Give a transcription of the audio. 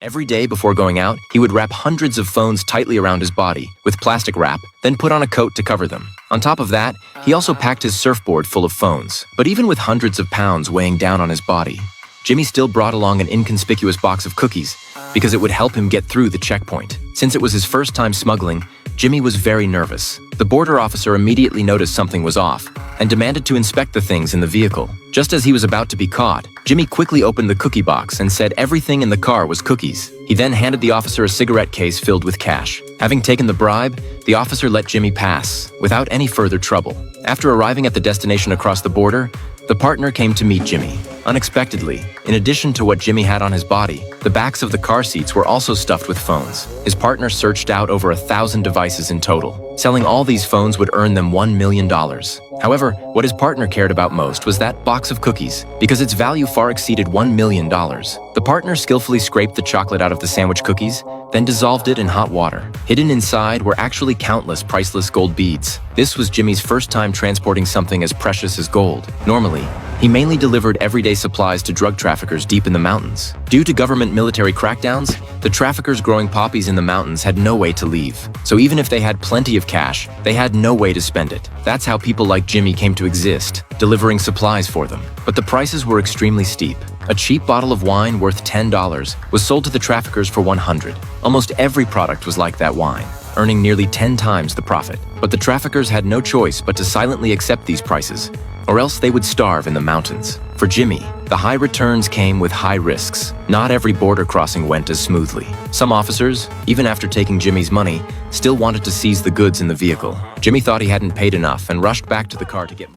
Every day before going out, he would wrap hundreds of phones tightly around his body with plastic wrap, then put on a coat to cover them. On top of that, he also packed his surfboard full of phones. But even with hundreds of pounds weighing down on his body, Jimmy still brought along an inconspicuous box of cookies because it would help him get through the checkpoint. Since it was his first time smuggling, Jimmy was very nervous. The border officer immediately noticed something was off and demanded to inspect the things in the vehicle. Just as he was about to be caught, Jimmy quickly opened the cookie box and said everything in the car was cookies. He then handed the officer a cigarette case filled with cash. Having taken the bribe, the officer let Jimmy pass without any further trouble. After arriving at the destination across the border, the partner came to meet Jimmy. Unexpectedly, in addition to what Jimmy had on his body, the backs of the car seats were also stuffed with phones. His partner searched out over 1,000 devices in total. Selling all these phones would earn them $1 million. However, what his partner cared about most was that box of cookies, because its value far exceeded $1 million. The partner skillfully scraped the chocolate out of the sandwich cookies, then dissolved it in hot water. Hidden inside were actually countless priceless gold beads. This was Jimmy's first time transporting something as precious as gold. Normally, he mainly delivered everyday supplies to drug traffickers deep in the mountains. Due to government military crackdowns, the traffickers growing poppies in the mountains had no way to leave. So even if they had plenty of cash, they had no way to spend it. That's how people like Jimmy came to exist, delivering supplies for them. But the prices were extremely steep. A cheap bottle of wine worth $10 was sold to the traffickers for $100. Almost every product was like that wine, earning nearly 10 times the profit. But the traffickers had no choice but to silently accept these prices, or else they would starve in the mountains. For Jimmy, the high returns came with high risks. Not every border crossing went as smoothly. Some officers, even after taking Jimmy's money, still wanted to seize the goods in the vehicle. Jimmy thought he hadn't paid enough and rushed back to the car to get